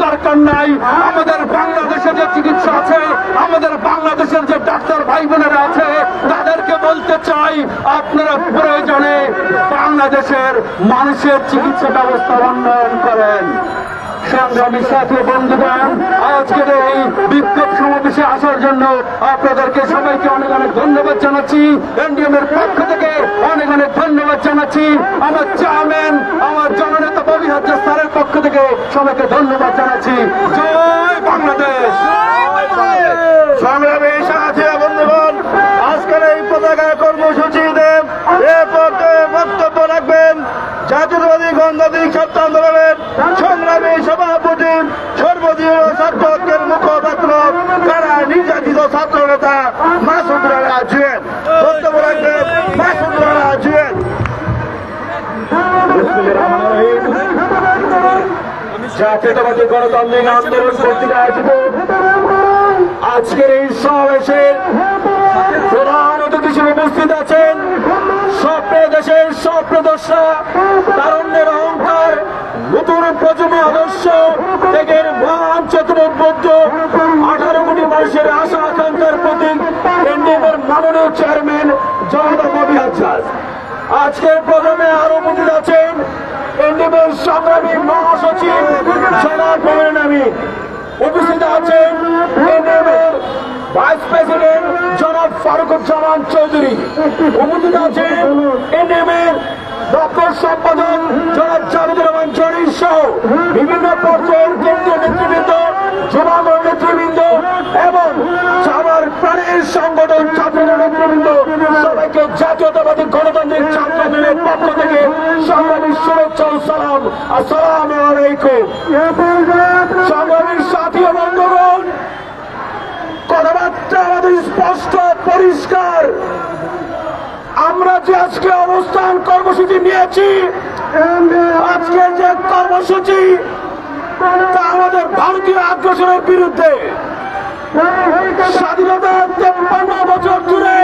দরকার নাই। আমাদের বাংলাদেশে যে চিকিৎসা আছে, আমাদের বাংলাদেশের যে ডাক্তার ভাই বোনেরা আছে, তাদেরকে বলতে চাই আপনারা প্রয়োজনে বাংলাদেশের মানুষের চিকিৎসা ব্যবস্থা উন্নয়ন করেন। সংগ্রামী সাথী বন্ধুগণ, আজকের এই বিক্ষোভ সমাবেশে আসার জন্য আপনাদেরকে সবাইকে অনেক অনেক ধন্যবাদ জানাচ্ছি। এনডিএম এর পক্ষ থেকে অনেক অনেক ধন্যবাদ জানাচ্ছি। আমার চেয়ারম্যান, আমার জননেতা ববি হাজ্জাজ স্যারের পক্ষ থেকে সবাইকে ধন্যবাদ জানাচ্ছি। জয় বাংলাদেশ। সংগ্রামী সাথী বন্ধুগণ, আজকের এই পতাকা কর্মসূচিতে বক্তব্য রাখবেন জাতীয়তাবাদী গণতান্ত্রিক ছাত্র আন্দোলনের সংগ্রামী সভাপতি, সর্বদলীয় ছাত্র ঐক্যের মুখপাত্র, কারা নির্যাতিত ছাত্র নেতা মাসুদ রানা জুয়েল। বক্তব্য রাখবেন মাসুদ রানা জুয়েল। জাতীয়তাবাদী গণতান্ত্রিক আন্দোলন কর্তৃক আয়োজিত আজকের এই সমাবেশের প্রধান অতিথি হিসেবে উপস্থিত আছেন স্বপ্নে দেশের স্বপ্নদর্শা, তারুণ্যের অহংকার, নতুন প্রজন্ম আদর্শ থেকে মহান চতুর্বদ্ধ 18 কোটি মানুষের আশা আকাঙ্ক্ষার প্রতীক এনডিএমের মাননীয় চেয়ারম্যান জনতা ববি হাজ্জাজ। আজকের প্রোগ্রামে আরো উপস্থিত আছেন এনডিএমের সংগ্রামী মহাসচিব জনাব মোমেন আমিন, উপস্থিত আছেন এনডিএমের ভাইস প্রেসিডেন্ট জনাব ফারুকুজ্জামান চৌধুরী, উপস্থিত আছেন এনডিএমের দপ্তর সম্পাদক জনাব জাভেদুর রহমান জনি সহ বিভিন্ন পর্যায়ের কেন্দ্রীয় নেতৃবৃন্দ, যুবাদল নেতৃবৃন্দ এবং আমার প্রাণের সংগঠন ছাত্রদের নেতৃবৃন্দ, সবাইকে জাতীয়তাবাদী গণতান্ত্রিক ছাত্র আন্দোলনের পক্ষ থেকে সংগ্রামী শুভেচ্ছা ও সালাম। আসসালামু আলাইকুম। সংগ্রামীর সাথী বন্ধুগণ, কথাবার্তা আমাদের স্পষ্ট পরিষ্কার। আমরা যে আজকে অবস্থান কর্মসূচি নিয়েছি, আজকের যে কর্মসূচি তা আমাদের ভারতীয় আগ্রাসনের বিরুদ্ধে। স্বাধীনতার 53 বছর জুড়ে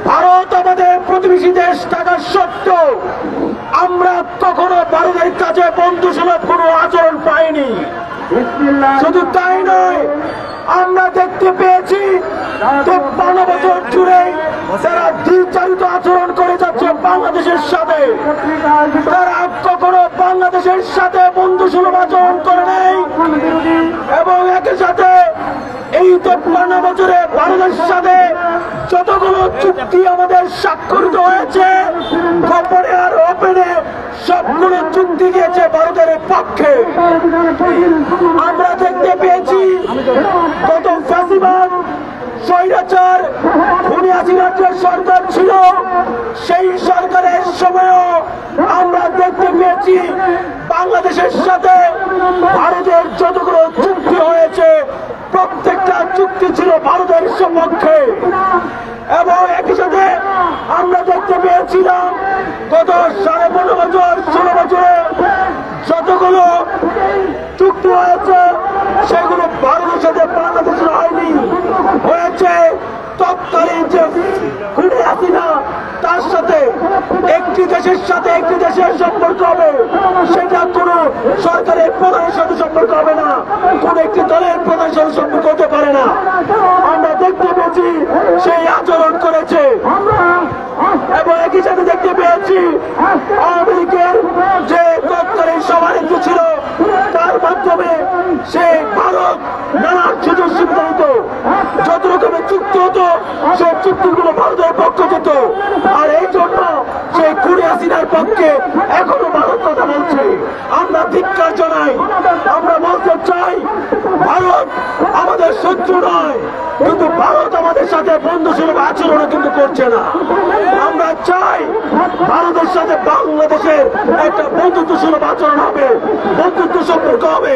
ভারত আমাদের প্রতিবেশী দেশ থাকা সত্ত্বেও আমরা কখনো ভারতের কাছে বন্ধুসুলভ কোনো আচরণ পাইনি। শুধু তাই নয়, আমরা দেখতে পেয়েছি 53 বছর জুড়ে তারা দ্বিচারিত আচরণ করে যাচ্ছে বাংলাদেশের সাথে। তারা কখনো বাংলাদেশের সাথে বন্ধুসুলভ আচরণ করে নেই এবং একই সাথে এই 53 বছরে ভারতের সাথে যতগুলো চুক্তি আমাদের স্বাক্ষরিত হয়েছে, গোপনে আর ওপেনে সবগুলো চুক্তি দিয়েছে ভারতের পক্ষে। আমরা দেখতে পেয়েছি গত ফ্যাসিবাদ স্বৈরাচার খুনি হাসিনার যে সরকার ছিল, সেই সরকারের সময়ও আমরা দেখতে পেয়েছি বাংলাদেশের সাথে ভারতের যতগুলো চুক্তি হয়েছে প্রত্যেকটা চুক্তি ছিল ভারতের সপক্ষে। এবং একই সাথে আমরা দেখতে পেয়েছিলাম গত 15.5 বছর 16 বছরে যতগুলো চুক্তি হয়েছে সেগুলো ভারতের সাথে বাংলাদেশের হয়নি, হয়েছে তৎকালীন যে খুনি হাসিনা তার সাথে। একটি দেশের সাথে একটি দেশের সম্পর্ক হবে, সেটা কোন সরকারের প্রধানের সাথে সম্পর্ক হবে না, কোন একটি দলের প্রধানের সাথে সম্পর্ক হতে পারে না। আমরা দেখতে পেয়েছি সেই আচরণ করেছে। এবং একই সাথে দেখতে পেয়েছি আওয়ামী লীগের যে তৎকালীন সভানেত্রী ছিল, তার মাধ্যমে সে ভারত নানা সুযোগ সুবিধা দিত, যত রকমের চুক্তি হতো সেই চুক্তিগুলো ভারতের পক্ষ যেত। আর এই জন্য সেই খুনি হাসিনার পক্ষে এখনো ভারত কথা বলছে। আমরা ধিক্কার জানাই। আমরা বলতে চাই, ভারত আমাদের শত্রু নয়, কিন্তু ভারত আমাদের সাথে বন্ধুসুলভ আচরণ কিন্তু করছে না। আমরা চাই ভারতের সাথে বাংলাদেশের একটা বন্ধুত্ব সুলভ আচরণ হবে, বন্ধুত্ব সম্পর্ক হবে।